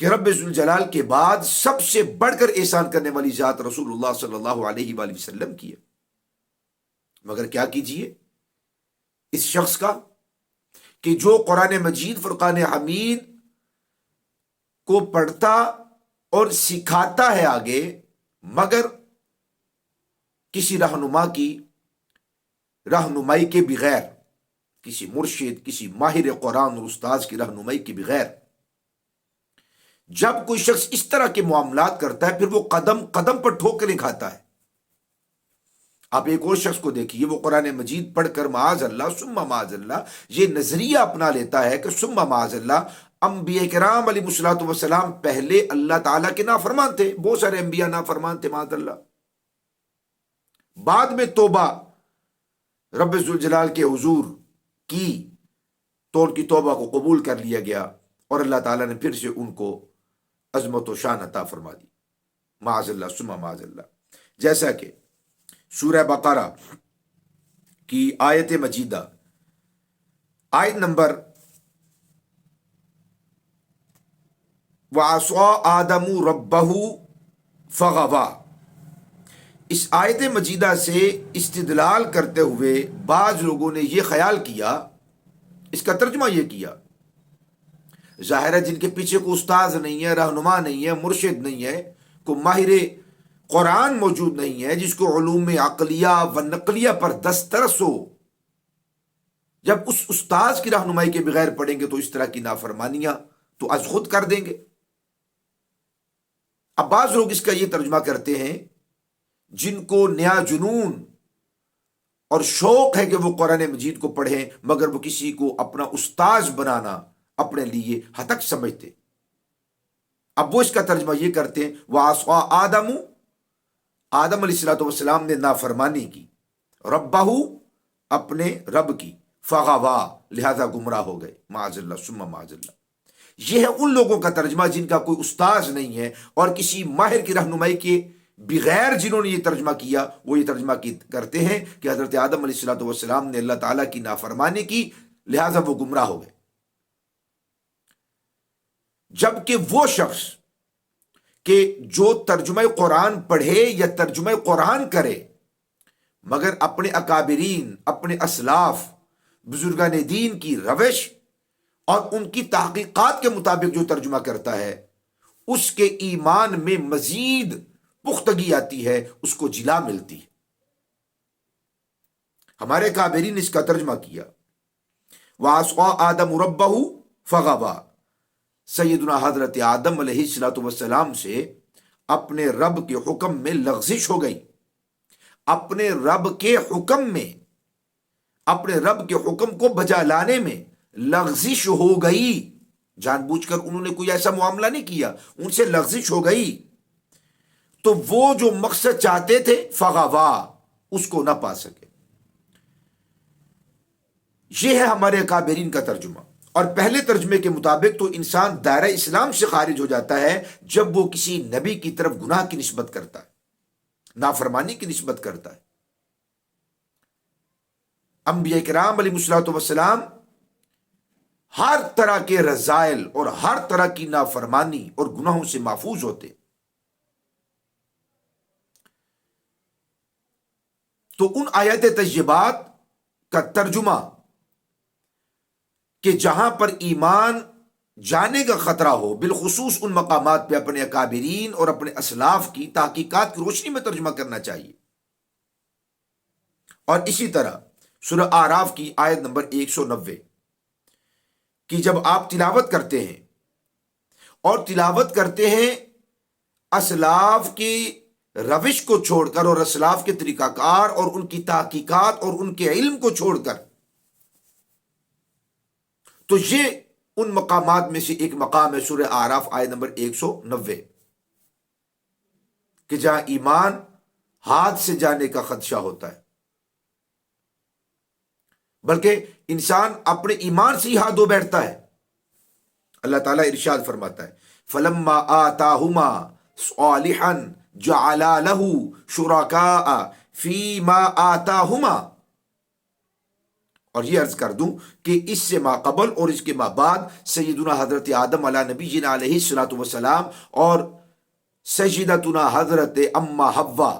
کہ رب ذوالجلال کے بعد سب سے بڑھ کر احسان کرنے والی ذات رسول اللہ صلی اللہ علیہ وآلہ وسلم کی ہے، مگر کیا کیجئے اس شخص کا کہ جو قرآن مجید فرقان حمید کو پڑھتا اور سکھاتا ہے آگے، مگر کسی رہنما کی رہنمائی کے بغیر، کسی مرشد، کسی ماہر قرآن اور استاذ کی رہنمائی کے بغیر جب کوئی شخص اس طرح کے معاملات کرتا ہے، پھر وہ قدم قدم پر ٹھوکریں کھاتا ہے۔ آپ ایک اور شخص کو دیکھیے، وہ قرآن مجید پڑھ کر معاذ اللہ ثم معاذ اللہ یہ نظریہ اپنا لیتا ہے کہ ثم معاذ اللہ انبیاء کرام علیہ الصلوۃ والسلام پہلے اللہ تعالیٰ کے نافرمان تھے، بہت سارے انبیاء نافرمان تھے معاذ اللہ، بعد میں توبہ رب ذوالجلال کے حضور کی تو ان کی توبہ کو قبول کر لیا گیا، اور اللہ تعالیٰ نے پھر سے ان کو عظمت و شان عطا فرما دی، معاذ اللہ ثم معاذ اللہ۔ جیسا کہ سورہ بقرہ کی آیت مجیدہ آیت نمبر وَعَصَىٰ آدَمُ رَبَّهُ فَغَوَىٰ، اس آیت مجیدہ سے استدلال کرتے ہوئے بعض لوگوں نے یہ خیال کیا، اس کا ترجمہ یہ کیا، ظاہر ہے جن کے پیچھے کوئی استاذ نہیں ہے، رہنما نہیں ہے، مرشد نہیں ہے، کوئی ماہر قرآن موجود نہیں ہے جس کو علوم عقلیہ و نقلیہ پر دسترس ہو، جب اس استاذ کی رہنمائی کے بغیر پڑھیں گے تو اس طرح کی نافرمانیاں تو از خود کر دیں گے۔ اب بعض لوگ اس کا یہ ترجمہ کرتے ہیں جن کو نیا جنون اور شوق ہے کہ وہ قرآن مجید کو پڑھیں، مگر وہ کسی کو اپنا استاذ بنانا اپنے لیے ہتک سمجھتے، اب وہ اس کا ترجمہ یہ کرتے ہیں وَعَصَىٰ آدَمُ، آدم علیہ السلام نے نافرمانی کی، ربہ اپنے رب کی، فغوا لہذا گمراہ ہو گئے، معاذ اللہ ثم معاذ اللہ۔ یہ ہے ان لوگوں کا ترجمہ جن کا کوئی استاذ نہیں ہے اور کسی ماہر کی رہنمائی کے بغیر جنہوں نے یہ ترجمہ کیا، وہ یہ ترجمہ کرتے ہیں کہ حضرت آدم علیہ السلام نے اللہ تعالیٰ کی نافرمانی کی لہذا وہ گمراہ ہو گئے، جبکہ وہ شخص کہ جو ترجمہ قرآن پڑھے یا ترجمہ قرآن کرے مگر اپنے اکابرین، اپنے اسلاف، بزرگان دین کی روش اور ان کی تحقیقات کے مطابق جو ترجمہ کرتا ہے، اس کے ایمان میں مزید پختگی آتی ہے، اس کو جلا ملتی ہے۔ ہمارے اکابرین نے اس کا ترجمہ کیا وَعَصَىٰ آدَمُ رَبَّهُ فَغَوَىٰ، سیدنا حضرت آدم علیہ السلام سے اپنے رب کے حکم میں لغزش ہو گئی، اپنے رب کے حکم میں، اپنے رب کے حکم کو بجا لانے میں لغزش ہو گئی، جان بوجھ کر انہوں نے کوئی ایسا معاملہ نہیں کیا، ان سے لغزش ہو گئی، تو وہ جو مقصد چاہتے تھے فغوا اس کو نہ پا سکے۔ یہ ہے ہمارے اکابرین کا ترجمہ، اور پہلے ترجمے کے مطابق تو انسان دائرہ اسلام سے خارج ہو جاتا ہے جب وہ کسی نبی کی طرف گناہ کی نسبت کرتا ہے، نافرمانی کی نسبت کرتا ہے۔ انبیاء کرام علیہ الصلوۃ والسلام ہر طرح کے رذائل اور ہر طرح کی نافرمانی اور گناہوں سے محفوظ ہوتے، تو ان آیات طیبات کا ترجمہ کہ جہاں پر ایمان جانے کا خطرہ ہو، بالخصوص ان مقامات پہ اپنے اکابرین اور اپنے اسلاف کی تحقیقات کی روشنی میں ترجمہ کرنا چاہیے۔ اور اسی طرح سورہ اعراف کی آیت نمبر 190 کہ جب آپ تلاوت کرتے ہیں اور تلاوت کرتے ہیں اسلاف کی روش کو چھوڑ کر اور اسلاف کے طریقہ کار اور ان کی تحقیقات اور ان کے علم کو چھوڑ کر، تو یہ ان مقامات میں سے ایک مقام ہے سورہ اعراف آیت نمبر 190 کہ جہاں ایمان ہاتھ سے جانے کا خدشہ ہوتا ہے، بلکہ انسان اپنے ایمان سے ہی ہاتھ دھو بیٹھتا ہے۔ اللہ تعالیٰ ارشاد فرماتا ہے فَلَمَّا آتَاهُمَا صَالِحًا جَعَلَا لَهُ شُرَكَاءَ فِي مَا آتَاهُمَا، اور یہ عرض کر دوں کہ اس سے ماقبل اور اس کے مابعد سیدنا حضرت آدم علیہ نبینا علیہ الصلوۃ والسلام اور سیدتنا حضرت اما حوا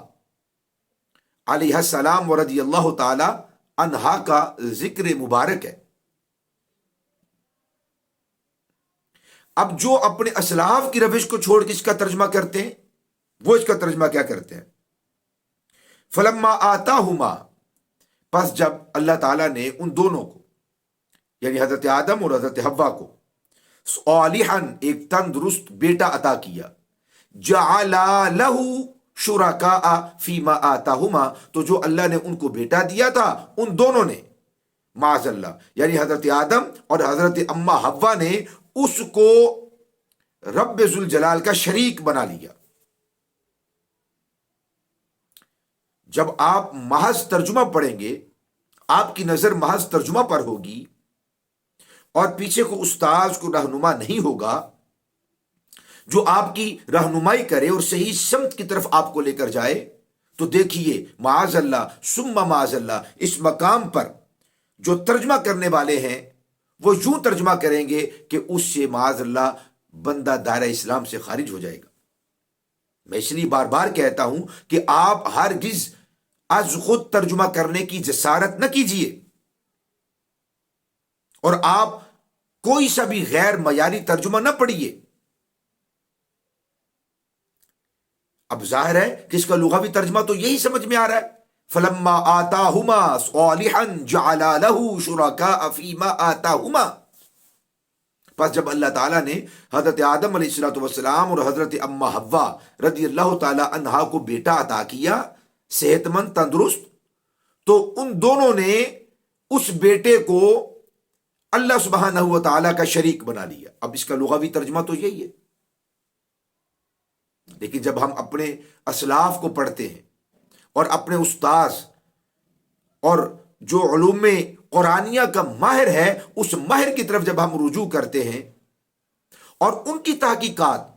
علیہ السلام رضی اللہ تعالی عنہا کا ذکر مبارک ہے۔ اب جو اپنے اسلاف کی روش کو چھوڑ کے اس کا ترجمہ کرتے ہیں، وہ اس کا ترجمہ کیا کرتے ہیں؟ فلما آتاہما، پس جب اللہ تعالیٰ نے ان دونوں کو یعنی حضرت آدم اور حضرت حوا کو صالحاً ایک تندرست بیٹا عطا کیا، جعلا لہ شرکاء فیما آتاہما، تو جو اللہ نے ان کو بیٹا دیا تھا ان دونوں نے معاذ اللہ یعنی حضرت آدم اور حضرت اما حوا نے اس کو رب ذوالجلال کا شریک بنا لیا۔ جب آپ محض ترجمہ پڑھیں گے، آپ کی نظر محض ترجمہ پر ہوگی اور پیچھے کو استاذ کو رہنما نہیں ہوگا جو آپ کی رہنمائی کرے اور صحیح سمت کی طرف آپ کو لے کر جائے، تو دیکھیے معاذ اللہ ثم معاذ اللہ اس مقام پر جو ترجمہ کرنے والے ہیں وہ یوں ترجمہ کریں گے کہ اس سے معاذ اللہ بندہ دائرہ اسلام سے خارج ہو جائے گا۔ میں اس لیے بار بار کہتا ہوں کہ آپ ہرگز از خود ترجمہ کرنے کی جسارت نہ کیجیے اور آپ کوئی سا بھی غیر معیاری ترجمہ نہ پڑھیے۔ اب ظاہر ہے کہ اس کا لغوی ترجمہ تو یہی سمجھ میں آ رہا ہے، فلما آتاہما صالحا جعلا لہ شرکاء فیما آتاہما، پس جب اللہ تعالیٰ نے حضرت آدم علیہ الصلوۃ والسلام اور حضرت اما حوا رضی اللہ تعالی عنہا کو بیٹا عطا کیا صحت مند تندرست، تو ان دونوں نے اس بیٹے کو اللہ سبحانہ و تعالیٰ کا شریک بنا لیا۔ اب اس کا لغوی ترجمہ تو یہی ہے، لیکن جب ہم اپنے اسلاف کو پڑھتے ہیں اور اپنے استاذ اور جو علوم قرآنیہ کا ماہر ہے اس ماہر کی طرف جب ہم رجوع کرتے ہیں اور ان کی تحقیقات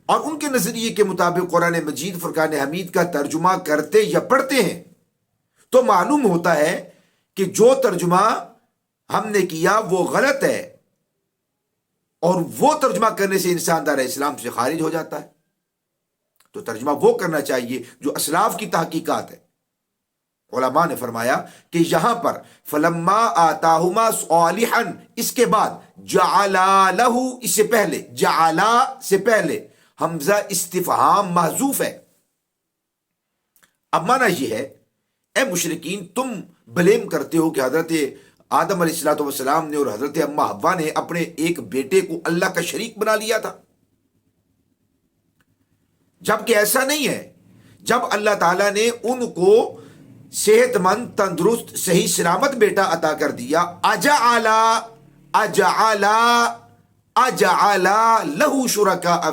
اور ان کے نظریے کے مطابق قرآن مجید فرقان حمید کا ترجمہ کرتے یا پڑھتے ہیں، تو معلوم ہوتا ہے کہ جو ترجمہ ہم نے کیا وہ غلط ہے، اور وہ ترجمہ کرنے سے انسان دائرہ اسلام سے خارج ہو جاتا ہے۔ تو ترجمہ وہ کرنا چاہیے جو اسلاف کی تحقیقات ہے۔ علماء نے فرمایا کہ یہاں پر فلما آتاہما صالحا، اس کے بعد جعلا لہ، اس سے پہلے جعلا سے پہلے حمزہ استفہام محذوف ہے۔ اب معنی یہ ہے، اے مشرکین تم بلیم کرتے ہو کہ حضرت آدم علیہ الصلوۃ والسلام نے اور حضرت اما حوا نے اپنے ایک بیٹے کو اللہ کا شریک بنا لیا تھا، جبکہ ایسا نہیں ہے۔ جب اللہ تعالیٰ نے ان کو صحت مند تندرست صحیح سلامت بیٹا عطا کر دیا، اجعلا لہ شرکاء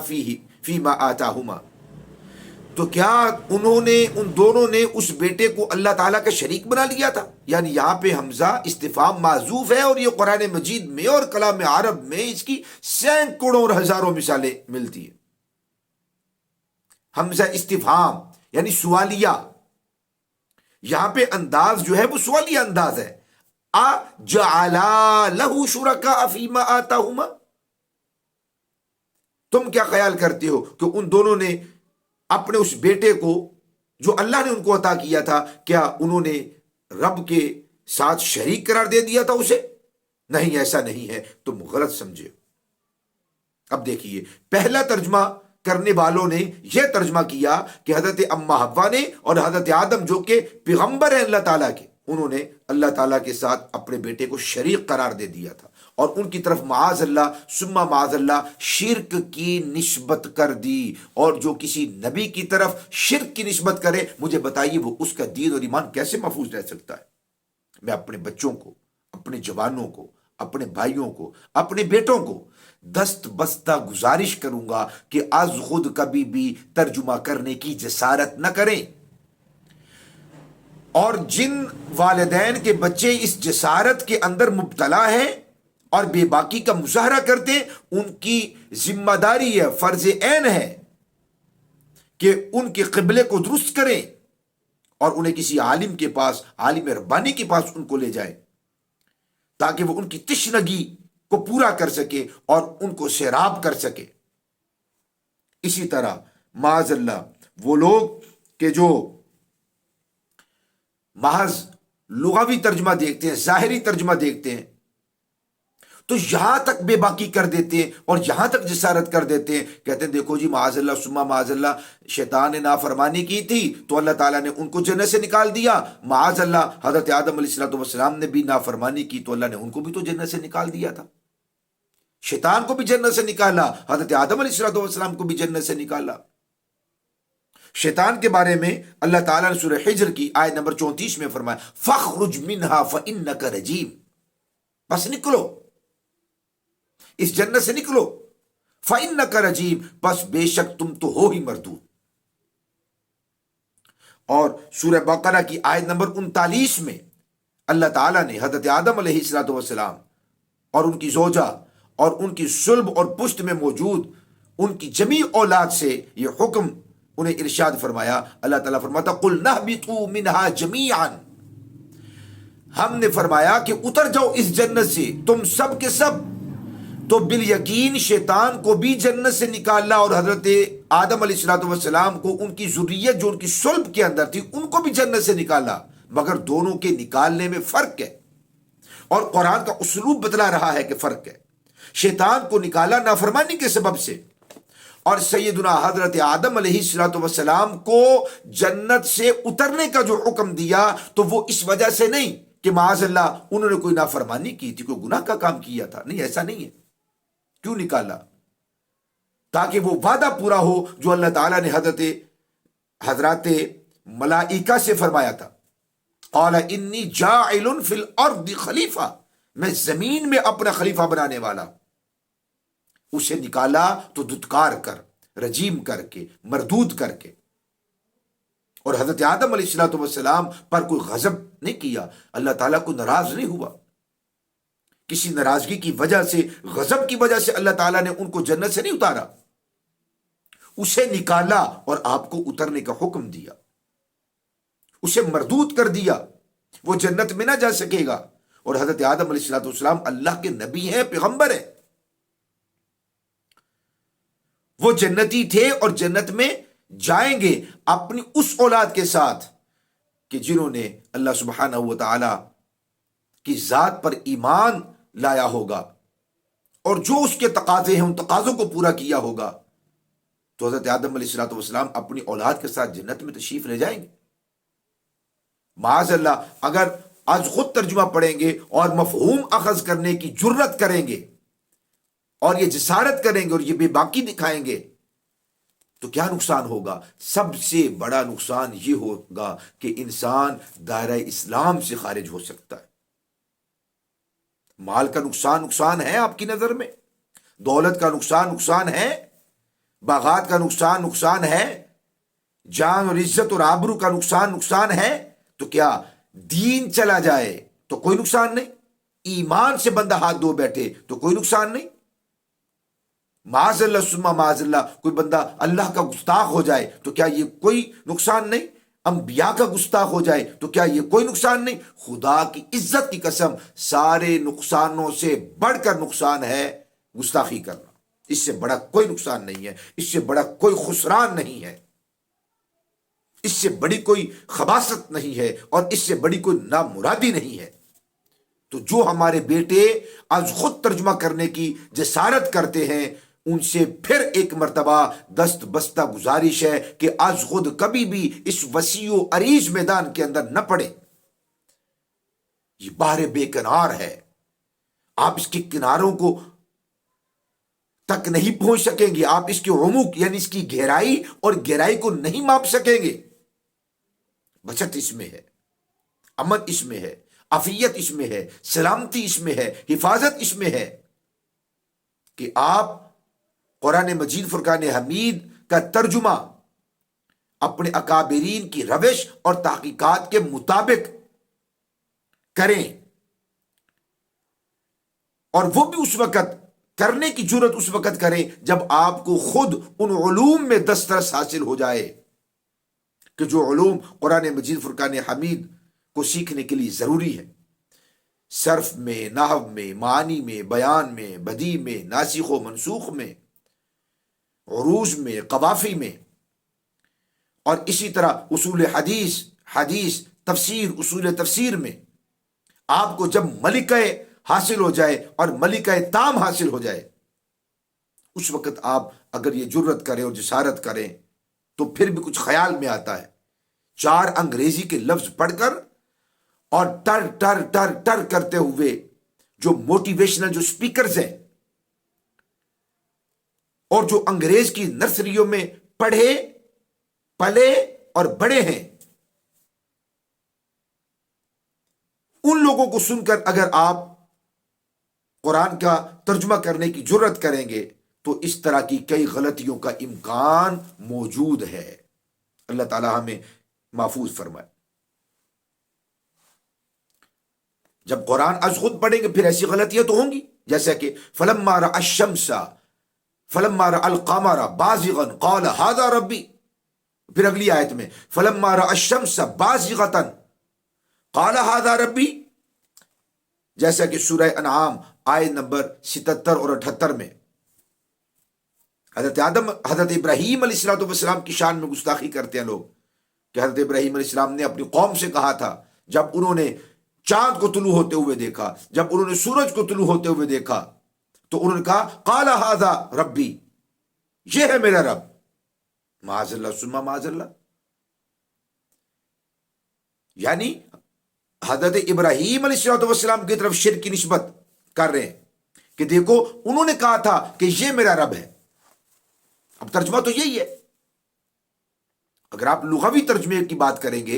فیما آتاہما، تو کیا انہوں نے ان دونوں نے اس بیٹے کو اللہ تعالیٰ کا شریک بنا لیا تھا؟ یعنی یہاں پہ حمزہ استفہام معذوف ہے، اور یہ قرآن مجید میں اور کلام عرب میں اس کی سینکڑوں اور ہزاروں مثالیں ملتی ہیں۔ حمزہ استفہام یعنی سوالیہ، یہاں پہ انداز جو ہے وہ سوالیہ انداز ہے۔ اجعلا لہ شرکاء فیما آتاہما، تم کیا خیال کرتے ہو کہ ان دونوں نے اپنے اس بیٹے کو جو اللہ نے ان کو عطا کیا تھا، کیا انہوں نے رب کے ساتھ شریک قرار دے دیا تھا اسے؟ نہیں، ایسا نہیں ہے، تم غلط سمجھے۔ اب دیکھیے، پہلا ترجمہ کرنے والوں نے یہ ترجمہ کیا کہ حضرت اما حوا نے اور حضرت آدم جو کہ پیغمبر ہیں اللہ تعالیٰ کے، انہوں نے اللہ تعالیٰ کے ساتھ اپنے بیٹے کو شریک قرار دے دیا تھا، اور ان کی طرف معاذ اللہ ثم معاذ اللہ شرک کی نسبت کر دی۔ اور جو کسی نبی کی طرف شرک کی نسبت کرے، مجھے بتائیے وہ اس کا دین اور ایمان کیسے محفوظ رہ سکتا ہے؟ میں اپنے بچوں کو، اپنے جوانوں کو، اپنے بھائیوں کو، اپنے بیٹوں کو دست بستہ گزارش کروں گا کہ از خود کبھی بھی ترجمہ کرنے کی جسارت نہ کریں، اور جن والدین کے بچے اس جسارت کے اندر مبتلا ہیں اور بے باکی کا مظاہرہ کرتے ہیں، ان کی ذمہ داری ہے، فرض عین ہے کہ ان کے قبلے کو درست کریں اور انہیں کسی عالم کے پاس، عالم ربانی کے پاس ان کو لے جائیں تاکہ وہ ان کی تشنگی کو پورا کر سکے اور ان کو سیراب کر سکے۔ اسی طرح معاذ اللہ وہ لوگ کہ جو محض لغوی ترجمہ دیکھتے ہیں، ظاہری ترجمہ دیکھتے ہیں، تو یہاں تک بے باکی کر دیتے ہیں اور یہاں تک جسارت کر دیتے ہیں، کہتے ہیں دیکھو جی معاذ اللہ ثم معاذ اللہ، شیطان نے نافرمانی کی تھی تو اللہ تعالیٰ نے ان کو جنت سے نکال دیا، معاذ اللہ حضرت آدم علیہ السلام نے بھی نافرمانی کی تو اللہ نے ان کو بھی تو جنت سے نکال دیا تھا، شیطان کو بھی جنت سے نکالا، حضرت آدم علیہ السلام کو بھی جنت سے نکالا۔ شیطان کے بارے میں اللہ تعالیٰ نے سورہ حجر کی آیت نمبر 34 میں فرمایا فَاخْرُجْ مِنْهَا فَإِنَّكَ رَجِيمٌ، بس نکلو اس جنت سے، نکلو، فَإِنَّكَ رَجِيمٌ، بس بے شک تم تو ہو ہی مردود۔ اور سورہ بقرہ کی آیت نمبر 39 میں اللہ تعالیٰ نے حضرت آدم علیہ السلام اور ان کی زوجہ اور ان کی صلب اور پشت میں موجود ان کی جمیع اولاد سے یہ حکم انہیں ارشاد فرمایا۔ اللہ تعالیٰ فرماتا قُلْ نَهْبِطُوا مِنْهَا جَمِيعًا، ہم نے فرمایا کہ اتر جاؤ اس جنت سے تم سب کے سب، تو بالیقین شیطان کو بھی جنت سے نکالا اور حضرت آدم علیہ السلام کو ان کی ذریت جو ان کی صلب کے اندر تھی ان کو بھی جنت سے نکالا، مگر دونوں کے نکالنے میں فرق ہے، اور قرآن کا اسلوب بتلا رہا ہے کہ فرق ہے۔ شیطان کو نکالا نافرمانی کے سبب سے، اور سیدنا حضرت آدم علیہ السلام کو جنت سے اترنے کا جو حکم دیا تو وہ اس وجہ سے نہیں کہ معاذ اللہ انہوں نے کوئی نافرمانی کی تھی، کوئی گناہ کا کام کیا تھا، نہیں، ایسا نہیں ہے۔ کیوں نکالا؟ تاکہ وہ وعدہ پورا ہو جو اللہ تعالیٰ نے حضرات ملائکہ سے فرمایا تھا، قال انی جاعل فی الارض خلیفہ، میں زمین میں اپنا خلیفہ بنانے والا۔ اسے نکالا تو دھتکار کر، رجیم کر کے، مردود کر کے، اور حضرت آدم علیہ السلام پر کوئی غضب نہیں کیا، اللہ تعالیٰ کو ناراض نہیں ہوا، کسی ناراضگی کی وجہ سے، غضب کی وجہ سے اللہ تعالیٰ نے ان کو جنت سے نہیں اتارا، اسے نکالا اور آپ کو اترنے کا حکم دیا، اسے مردود کر دیا، وہ جنت میں نہ جا سکے گا۔ اور حضرت آدم علیہ السلام اللہ کے نبی ہیں، پیغمبر ہیں، وہ جنتی تھے اور جنت میں جائیں گے اپنی اس اولاد کے ساتھ کہ جنہوں نے اللہ سبحانہ و تعالی کی ذات پر ایمان لایا ہوگا اور جو اس کے تقاضے ہیں ان تقاضوں کو پورا کیا ہوگا، تو حضرت آدم علیہ السلام اپنی اولاد کے ساتھ جنت میں تشریف لے جائیں گے۔ معاذ اللہ اگر آج خود ترجمہ پڑھیں گے اور مفہوم اخذ کرنے کی جرت کریں گے اور یہ جسارت کریں گے اور یہ بے باکی دکھائیں گے تو کیا نقصان ہوگا؟ سب سے بڑا نقصان یہ ہوگا کہ انسان دائرہ اسلام سے خارج ہو سکتا ہے۔ مال کا نقصان ہے آپ کی نظر میں، دولت کا نقصان ہے، باغات کا نقصان ہے، جان اور عزت اور آبرو کا نقصان ہے، تو کیا دین چلا جائے تو کوئی نقصان نہیں؟ ایمان سے بندہ ہاتھ دھو بیٹھے تو کوئی نقصان نہیں؟ معاذ اللہ ثم معاذ اللہ کوئی بندہ اللہ کا گستاخ ہو جائے تو کیا یہ کوئی نقصان نہیں؟ انبیاء کا گستاخ ہو جائے تو کیا یہ کوئی نقصان نہیں؟ خدا کی عزت کی قسم سارے نقصانوں سے بڑھ کر نقصان ہے گستاخی کرنا، اس سے بڑا کوئی نقصان نہیں ہے، اس سے بڑا کوئی خسران نہیں ہے، اس سے بڑی کوئی خباثت نہیں ہے، اور اس سے بڑی کوئی نامرادی نہیں ہے۔ تو جو ہمارے بیٹے آج خود ترجمہ کرنے کی جسارت کرتے ہیں ان سے پھر ایک مرتبہ دست بستہ گزارش ہے کہ آج خود کبھی بھی اس وسیع و عریض میدان کے اندر نہ پڑے، یہ بحر بے کنار ہے، آپ اس کے کناروں کو تک نہیں پہنچ سکیں گے، آپ اس کے عمق یعنی اس کی گہرائی اور گہرائی کو نہیں ماپ سکیں گے۔ بچت اس میں ہے، امن اس میں ہے، عافیت اس میں ہے، سلامتی اس میں ہے، حفاظت اس میں ہے کہ آپ قرآن مجید فرقان حمید کا ترجمہ اپنے اکابرین کی روش اور تحقیقات کے مطابق کریں، اور وہ بھی اس وقت کرنے کی جرت اس وقت کریں جب آپ کو خود ان علوم میں دسترس حاصل ہو جائے کہ جو علوم قرآن مجید فرقان حمید کو سیکھنے کے لیے ضروری ہے۔ صرف میں، نحو میں، معانی میں، بیان میں، بدیع میں، ناسخ و منسوخ میں، عروج میں، قوافی میں، اور اسی طرح اصول حدیث تفسیر، اصول تفسیر میں آپ کو جب ملکہ حاصل ہو جائے اور ملکہ تام حاصل ہو جائے، اس وقت آپ اگر یہ جرت کریں اور جسارت کریں تو پھر بھی کچھ خیال میں آتا ہے، 4 انگریزی کے لفظ پڑھ کر اور ٹر ٹر ٹر ٹر کرتے ہوئے جو موٹیویشنل جو سپیکرز ہیں اور جو انگریز کی نرسریوں میں پڑھے پلے اور بڑے ہیں، ان لوگوں کو سن کر اگر آپ قرآن کا ترجمہ کرنے کی جرت کریں گے تو اس طرح کی کئی غلطیوں کا امکان موجود ہے۔ اللہ تعالی ہمیں محفوظ فرمائے۔ جب قرآن از خود پڑھیں گے پھر ایسی غلطیاں تو ہوں گی، جیسا کہ فلما رأى الشمس فلما رأى القمر بازغا قال هذا ربی، پھر اگلی آیت میں فلما رأى الشمس بازغة قال هذا ربی، جیسا کہ سورہ انعام آیت نمبر 77 اور 78 میں حضرت ابراہیم علیہ السلام کی شان میں گستاخی کرتے ہیں لوگ کہ حضرت ابراہیم علیہ السلام نے اپنی قوم سے کہا تھا جب انہوں نے چاند کو طلوع ہوتے ہوئے دیکھا، جب انہوں نے سورج کو طلوع ہوتے ہوئے دیکھا تو انہوں نے کہا قال ھذا ربی، یہ ہے میرا رب۔ معاذ اللہ ثم معاذ اللہ، یعنی حضرت ابراہیم علیہ السلام کی طرف شرک کی نسبت کر رہے ہیں کہ دیکھو انہوں نے کہا تھا کہ یہ میرا رب ہے۔ اب ترجمہ تو یہی ہے، اگر آپ لغوی ترجمے کی بات کریں گے،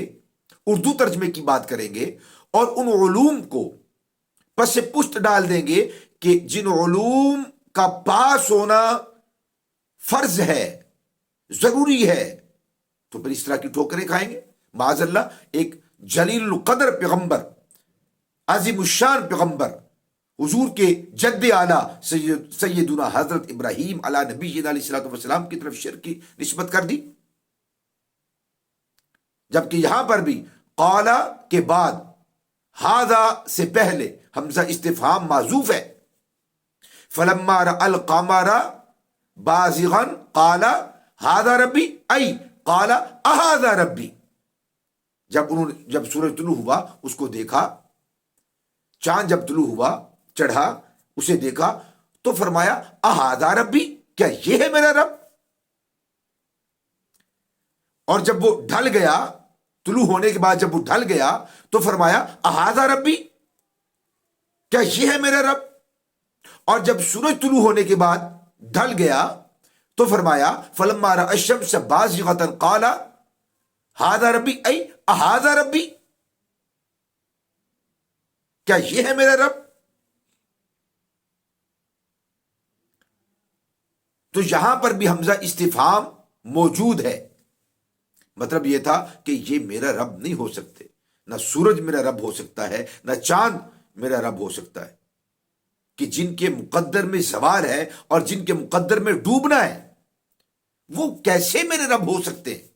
اردو ترجمے کی بات کریں گے اور ان علوم کو پس پشت ڈال دیں گے کہ جن علوم کا پاس ہونا فرض ہے، ضروری ہے، تو پھر اس طرح کی ٹھوکریں کھائیں گے۔ معاذ اللہ، ایک جلیل القدر پیغمبر، عظیم الشان پیغمبر، حضور کے جد اعلیٰ سیدنا حضرت ابراہیم علیہ نبی علیہ السلام کی طرف شرک کی نسبت کر دی، جبکہ یہاں پر بھی قالا کے بعد ہذا سے پہلے حمزہ استفہام معذوف ہے۔ فلما رأى القمر بازغا قال هذا ربی ای قال اهذا ربی، جب سورج طلوع ہوا اس کو دیکھا، چاند جب طلوع ہوا چڑھا اسے دیکھا تو فرمایا اهذا ربی، کیا یہ ہے میرا رب؟ اور جب وہ ڈھل گیا، طلوع ہونے کے بعد جب وہ ڈھل گیا تو فرمایا اهذا ربی، کیا یہ ہے میرا رب؟ اور جب سورج طلوع ہونے کے بعد ڈھل گیا تو فرمایا فلما رأى الشمس بازغة قال هذا ربی ای اهذا ربی، کیا یہ ہے میرا رب؟ تو یہاں پر بھی حمزہ استفہام موجود ہے، مطلب یہ تھا کہ یہ میرا رب نہیں ہو سکتے، نہ سورج میرا رب ہو سکتا ہے، نہ چاند میرا رب ہو سکتا ہے، کہ جن کے مقدر میں زوال ہے اور جن کے مقدر میں ڈوبنا ہے وہ کیسے میرے رب ہو سکتے ہیں؟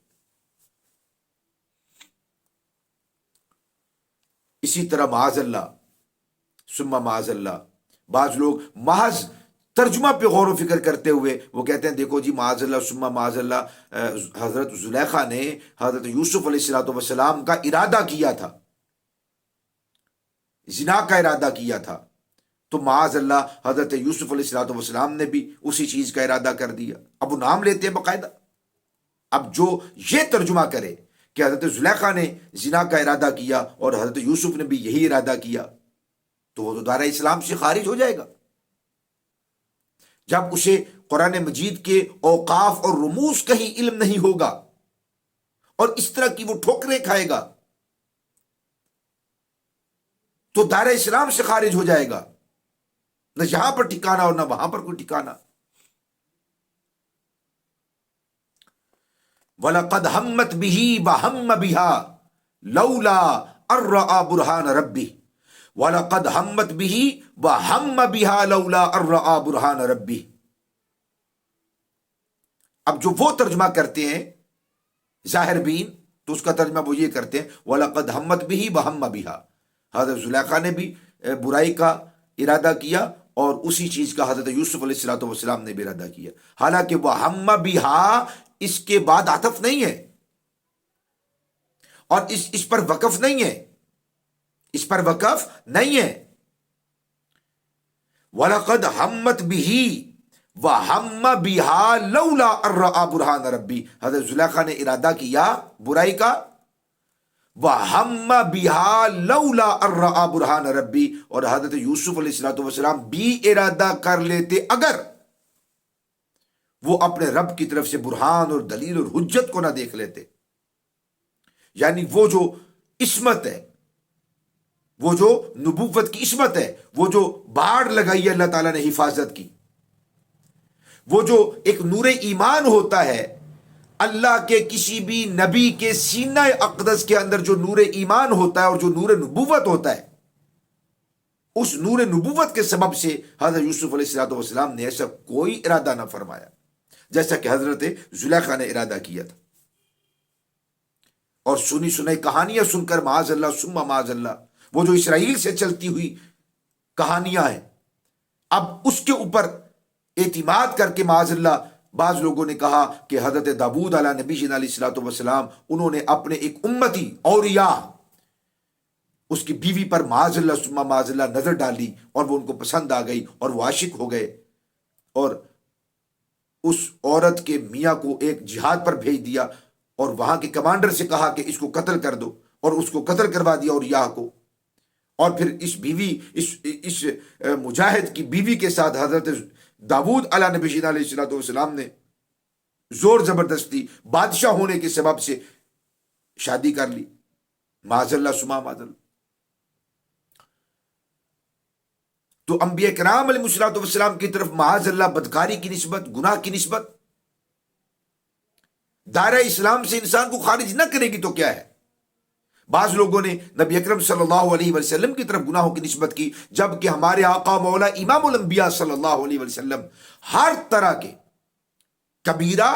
اسی طرح معاذ اللہ ثم معاذ اللہ، بعض لوگ محض ترجمہ پہ غور و فکر کرتے ہوئے وہ کہتے ہیں دیکھو جی معاذ اللہ ثم معاذ اللہ، حضرت زلیخا نے حضرت یوسف علیہ السلام کا ارادہ کیا تھا، زنا کا ارادہ کیا تھا، تو معاذ اللہ حضرت یوسف علیہ السلام نے بھی اسی چیز کا ارادہ کر دیا۔ اب وہ نام لیتے ہیں باقاعدہ۔ اب جو یہ ترجمہ کرے کہ حضرت زلیخا نے زنا کا ارادہ کیا اور حضرت یوسف نے بھی یہی ارادہ کیا تو وہ تو دائرہ اسلام سے خارج ہو جائے گا، جب اسے قرآن مجید کے اوقاف اور رموز کا ہی علم نہیں ہوگا اور اس طرح کی وہ ٹھوکریں کھائے گا تو دائرہ اسلام سے خارج ہو جائے گا، نہ یہاں پر ٹھکانا اور نہ وہاں پر کوئی ٹھکانا۔ وَلَقَدْ هَمَّتْ بِهِ وَهَمَّ بِهَا لَوْلَا أَن رَّأَىٰ بُرْهَانَ رَبِّهِ وَلَقَدْ هَمَّتْ بِهِ وَهَمَّ بِهَا لَوْلَا أَن رَّأَىٰ بُرْهَانَ رَبِّهِ۔ اب جو وہ ترجمہ کرتے ہیں ظاہر بین تو اس کا ترجمہ وہ یہ کرتے ہیں وَلَقَدْ هَمَّتْ بِهِ وَهَمَّ بِهَا، حضرت زلیخا نے بھی برائی کا ارادہ کیا، اور اسی چیز کا حضرت یوسف علیہ الصلوۃ والسلام نے بھی ارادہ کیا، حالانکہ وہ ہم بہا اس کے بعد عطف نہیں ہے، اور اس پر وقف نہیں ہے، اس پر وقف نہیں ہے۔ وَلَقَدْ ہمت بِهِ وَهَمَّ بِهَا لَوْلَا أَن رَأَىٰ بُرْهَانَ رَبِّهِ، حضرت زلیخا نے ارادہ کیا برائی کا، وَهَمَّ بِهَا لَوْلَا أَن رَأَىٰ بُرْهَانَ رَبِّهِ، اور حضرت یوسف علیہ الصلوۃ والسلام بھی ارادہ کر لیتے اگر وہ اپنے رب کی طرف سے برہان اور دلیل اور حجت کو نہ دیکھ لیتے، یعنی وہ جو عصمت ہے، وہ جو نبوت کی عصمت ہے، وہ جو باڑ لگائی ہے اللہ تعالیٰ نے حفاظت کی، وہ جو ایک نور ایمان ہوتا ہے، اللہ کے کسی بھی نبی کے سینہ اقدس کے اندر جو نور ایمان ہوتا ہے اور جو نور نبوت ہوتا ہے، اس نور نبوت کے سبب سے حضرت یوسف علیہ الصلوۃ والسلام نے ایسا کوئی ارادہ نہ فرمایا جیسا کہ حضرت زلیخا نے ارادہ کیا تھا۔ اور سنی سنائی کہانیاں سن کر معاذ اللہ ثم معاذ اللہ، وہ جو اسرائیل سے چلتی ہوئی کہانیاں ہیں، اب اس کے اوپر اعتماد کر کے معاذ اللہ بعض لوگوں نے کہا کہ حضرت داؤد علیہ نبی علیہ الصلوۃ والسلام انہوں نے اپنے ایک امتی اولیاء اس کی بیوی پر معاذ اللہ ثم معاذ اللہ نظر ڈالی، اور وہ ان کو پسند آ گئی اور وہ عاشق ہو گئے، اور اس عورت کے میاں کو ایک جہاد پر بھیج دیا، اور وہاں کے کمانڈر سے کہا کہ اس کو قتل کر دو، اور اس کو قتل کروا دیا اولیاء کو، اور پھر اس بیوی اس مجاہد کی بیوی کے ساتھ حضرت داؤد علیہ نبی علیہ الصلوۃ والسلام نے زور زبردستی بادشاہ ہونے کے سبب سے شادی کر لی، معاذ اللہ ثم معاذ اللہ۔ تو انبیاء کرام علیہ الصلوۃ والسلام کی طرف معاذ اللہ بدکاری کی نسبت، گناہ کی نسبت دائرہ اسلام سے انسان کو خارج نہ کرے گی تو کیا ہے؟ بعض لوگوں نے نبی اکرم صلی اللہ علیہ وسلم کی طرف گناہوں کی نسبت کی، جبکہ ہمارے آقا مولا امام الانبیاء صلی اللہ علیہ وسلم ہر طرح کے کبیرہ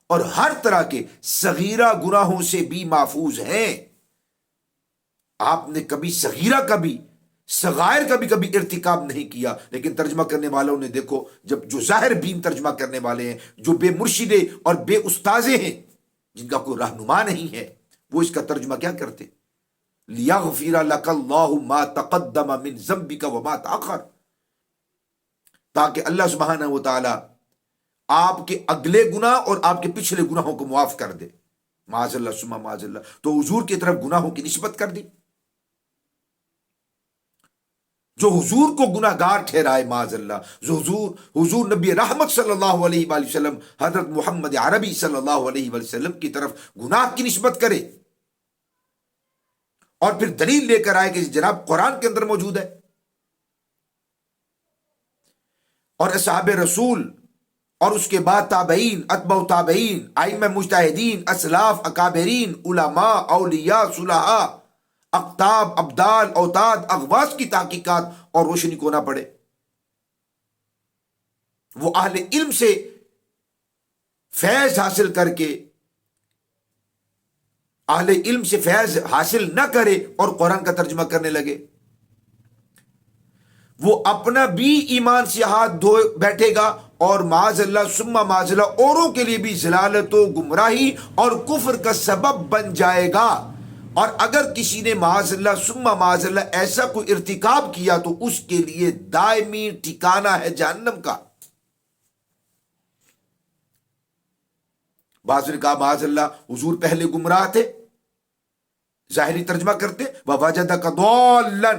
اور ہر طرح کے صغیرہ گناہوں سے بھی محفوظ ہیں۔ آپ نے کبھی صغیرہ کبھی صغائر کا بھی کبھی ارتکاب نہیں کیا، لیکن ترجمہ کرنے والوں نے دیکھو، جب جو ظاہر بین ترجمہ کرنے والے ہیں، جو بے مرشدے اور بے استاذے ہیں، جن کا کوئی رہنما نہیں ہے، وہ اس کا ترجمہ کیا کرتے؟ لِيَغْفِرَ لَكَ اللَّهُ مَا تَقَدَّمَ مِن ذَنبِكَ وَمَا تَأَخَّرَ، تاکہ اللہ سبحانہ و تعالی آپ کے اگلے گناہ اور آپ کے پچھلے گناہوں کو معاف کر دے، معاذ اللہ ثم معاذ اللہ۔ تو حضور کی طرف گناہوں کی نسبت کر دی، جو حضور کو گناہ گار ٹھہرائے معاذ اللہ، جو حضور نبی رحمت صلی اللہ علیہ وآلہ وسلم حضرت محمد عربی صلی اللہ علیہ وسلم کی طرف گناہ کی نسبت کرے، اور پھر دلیل لے کر آئے کہ جناب قرآن کے اندر موجود ہے، اور اصحاب رسول اور اس کے بعد تابعین، اتباع تابعین، ائمہ مجتہدین، اسلاف، اکابرین، علماء، اولیاء، صلحاء، اقطاب، ابدال، اوتاد، اغواص کی تحقیقات اور روشنی کو نہ پڑے، وہ اہل علم سے فیض حاصل کر کے اہل علم سے فیض حاصل نہ کرے اور قرآن کا ترجمہ کرنے لگے، وہ اپنا بھی ایمان سے ہاتھ دھوئے بیٹھے گا، اور معاذ اللہ ثم معاذ اللہ اوروں کے لیے بھی ضلالت و گمراہی اور کفر کا سبب بن جائے گا۔ اور اگر کسی نے معاذ اللہ ثم معاذ اللہ ایسا کوئی ارتکاب کیا تو اس کے لیے دائمی ٹھکانہ ہے جہنم کا۔ بعض نے کہا معاذ اللہ حضور پہلے گمراہ تھے، ظاہری ترجمہ کرتے وَوَجَدَكَ ضَالًّا،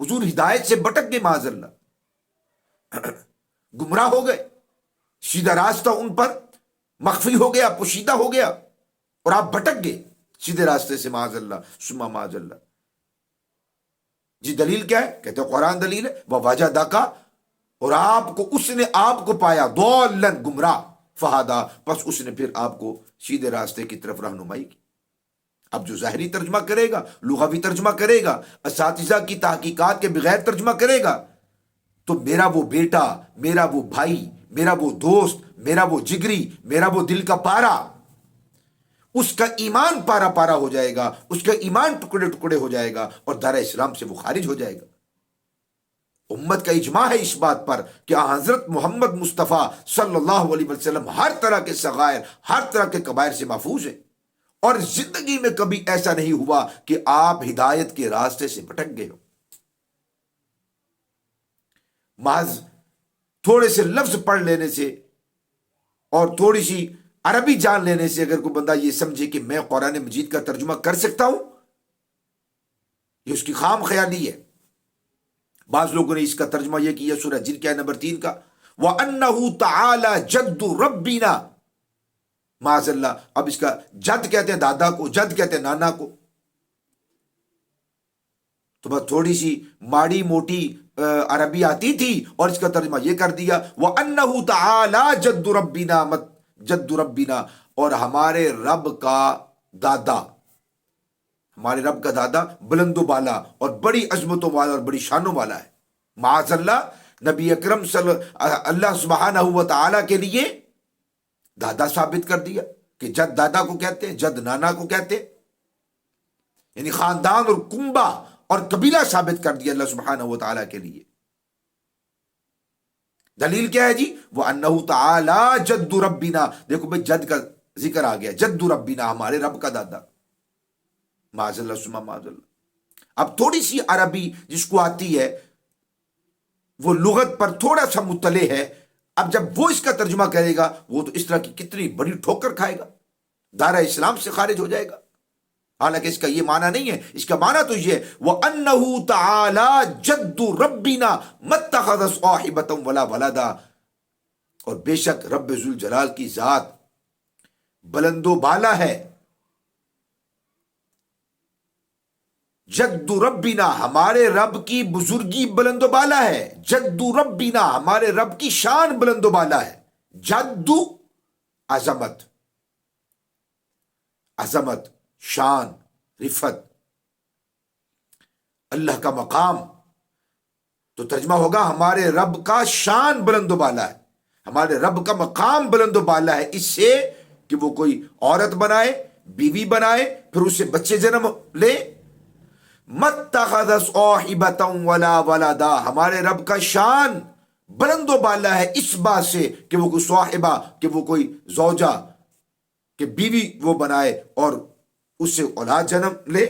حضور ہدایت سے بٹک گئے، معاذ اللہ گمراہ ہو گئے، سیدھا راستہ ان پر مخفی ہو گیا، پوشیدہ ہو گیا، اور آپ بھٹک گئے سیدھے راستے سے، معاذ اللہ ثم معاذ اللہ۔ جی دلیل کیا ہے؟ کہتے ہیں قرآن دلیل ہے، وَوَجَدَكَ، اور آپ کو، اس نے آپ کو پایا، ضَالًّا، گمراہ، فَهَدَىٰ، پس اس نے پھر آپ کو سیدھے راستے کی طرف رہنمائی کی۔ اب جو ظاہری ترجمہ کرے گا، لغوی ترجمہ کرے گا، اساتذہ کی تحقیقات کے بغیر ترجمہ کرے گا، تو میرا وہ بیٹا، میرا وہ بھائی، میرا وہ دوست، میرا وہ جگری، میرا وہ دل کا پارا، اس کا ایمان پارا پارا ہو جائے گا، اس کا ایمان ٹکڑے ٹکڑے ہو جائے گا، اور دائرہ اسلام سے وہ خارج ہو جائے گا۔ امت کا اجماع ہے اس بات پر کہ حضرت محمد مصطفیٰ صلی اللہ علیہ وسلم ہر طرح کے صغائر، ہر طرح کے کبائر سے محفوظ ہیں، اور زندگی میں کبھی ایسا نہیں ہوا کہ آپ ہدایت کے راستے سے بھٹک گئے ہو۔ محض تھوڑے سے لفظ پڑھ لینے سے اور تھوڑی سی عربی جان لینے سے اگر کوئی بندہ یہ سمجھے کہ میں قرآن مجید کا ترجمہ کر سکتا ہوں، یہ اس کی خام خیالی ہے۔ بعض لوگوں نے اس کا ترجمہ یہ کیا سورہ جن کے آیت نمبر 3 کا، وَأَنَّهُ تَعَالَى جَدُّ رَبِّنَا، معاذ اللہ، اب اس کا جد کہتے ہیں دادا کو، جد کہتے ہیں نانا کو، تو بس تھوڑی سی ماڑی موٹی عربی آتی تھی اور اس کا ترجمہ یہ کر دیا، وَأَنَّهُ تَعَالَى جَدُّ رَبِّنَا، جد ربنا، اور ہمارے رب کا دادا، ہمارے رب کا دادا بلند و بالا اور بڑی عظمتوں والا اور بڑی شانوں والا ہے۔ معاذ اللہ، نبی اکرم صلی اللہ سبحانہ و تعالی کے لیے دادا ثابت کر دیا کہ جد دادا کو کہتے ہیں، جد نانا کو کہتے ہیں، یعنی خاندان اور کنبہ اور قبیلہ ثابت کر دیا اللہ سبحانہ و تعالی کے لیے۔ دلیل کیا ہے جی؟ وَأَنَّهُ تَعَالَى جَدُّ رَبِّنَا، دیکھو بھائی جد کا ذکر آ گیا، جد ربنا، ہمارے رب کا دادا، معاذ اللہ ثم معاذ اللہ۔ اب تھوڑی سی عربی جس کو آتی ہے، وہ لغت پر تھوڑا سا مطلع ہے، اب جب وہ اس کا ترجمہ کرے گا، وہ تو اس طرح کی کتنی بڑی ٹھوکر کھائے گا، دائرہ اسلام سے خارج ہو جائے گا۔ حالانکہ اس کا یہ معنی نہیں ہے، اس کا معنی تو یہ ہے وَأَنَّهُ تَعَالَى جَدُّ رَبِّنَا مَا اتَّخَذَ صَاحِبَةً وَلَا وَلَدًا، اور بے شک رب ذوالجلال کی ذات بلند و بالا ہے، جد ربنا، ہمارے رب کی بزرگی بلند و بالا ہے، جد ربنا، ہمارے رب کی شان بلند و بالا ہے۔ جد عظمت، عظمت، شان، رفت، اللہ کا مقام، تو ترجمہ ہوگا ہمارے رب کا شان بلند و بالا ہے، ہمارے رب کا مقام بلند و بالا ہے، اس سے کہ وہ کوئی عورت بنائے، بیوی بنائے، پھر اس سے بچے جنم لے۔ مَتَّخَذَ صَاحِبَةً وَلَا وَلَدًا، ہمارے رب کا شان بلند و بالا ہے اس بات سے کہ وہ کوئی صاحبہ، کہ وہ کوئی زوجہ، کہ بیوی وہ بنائے اور اس سے اولاد جنم لے۔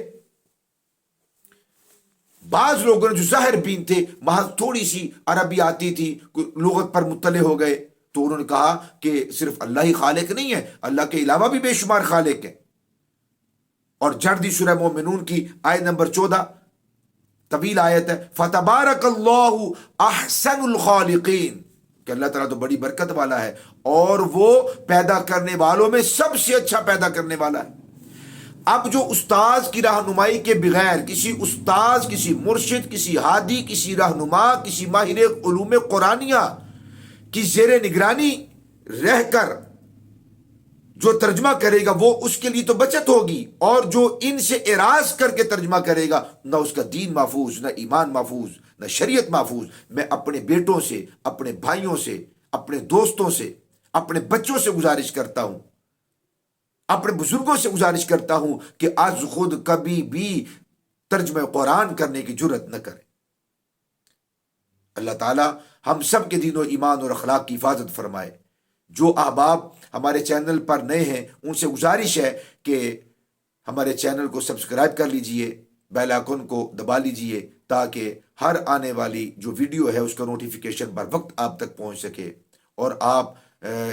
بعض لوگوں نے جو ظاہر بین تھے، محض تھوڑی سی عربی آتی تھی، لغت پر مطلع ہو گئے، تو انہوں نے کہا کہ صرف اللہ ہی خالق نہیں ہے، اللہ کے علاوہ بھی بے شمار خالق ہیں۔ اور جڑ دی سورہ مومنون کی آیت نمبر 14، طویل آیت ہے، فَتَبَارَكَ اللَّهُ أَحْسَنُ الْخَالِقِينَ، کہ اللہ تعالیٰ تو بڑی برکت والا ہے اور وہ پیدا کرنے والوں میں سب سے اچھا پیدا کرنے والا ہے۔ اب جو استاذ کی رہنمائی کے بغیر، کسی استاذ، کسی مرشد، کسی ہادی، کسی رہنما، کسی ماہر علوم قرآنیہ کی زیر نگرانی رہ کر جو ترجمہ کرے گا، وہ اس کے لیے تو بچت ہوگی، اور جو ان سے اعراض کر کے ترجمہ کرے گا، نہ اس کا دین محفوظ، نہ ایمان محفوظ، نہ شریعت محفوظ۔ میں اپنے بیٹوں سے، اپنے بھائیوں سے، اپنے دوستوں سے، اپنے بچوں سے گزارش کرتا ہوں، اپنے بزرگوں سے گزارش کرتا ہوں کہ آج خود کبھی بھی ترجمہ قرآن کرنے کی جرت نہ کریں۔ اللہ تعالی ہم سب کے دین و ایمان اور اخلاق کی حفاظت فرمائے۔ جو احباب ہمارے چینل پر نئے ہیں، ان سے گزارش ہے کہ ہمارے چینل کو سبسکرائب کر لیجئے، بیل آئیکن کو دبا لیجئے، تاکہ ہر آنے والی جو ویڈیو ہے اس کا نوٹیفیکیشن بر وقت آپ تک پہنچ سکے، اور آپ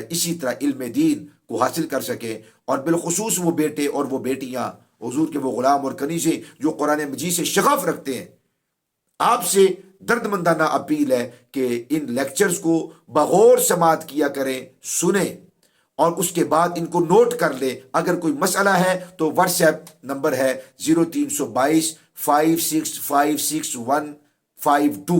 اسی طرح علم دین کو حاصل کر سکیں۔ اور بالخصوص وہ بیٹے اور وہ بیٹیاں، حضور کے وہ غلام اور کنیزیں جو قرآن مجید سے شغف رکھتے ہیں، آپ سے درد مندانہ اپیل ہے کہ ان لیکچرز کو بغور سماعت کیا کریں، سنیں، اور اس کے بعد ان کو نوٹ کر لیں۔ اگر کوئی مسئلہ ہے تو واٹس ایپ نمبر ہے 0322 5656 152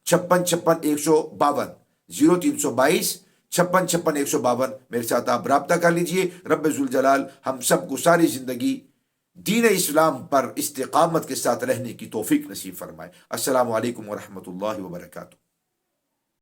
5656 152 0322 5656 152 میرے ساتھ آپ رابطہ کر لیجئے۔ رب ذوالجلال ہم سب کو ساری زندگی دین اسلام پر استقامت کے ساتھ رہنے کی توفیق نصیب فرمائے۔ السلام علیکم ورحمۃ اللہ وبرکاتہ۔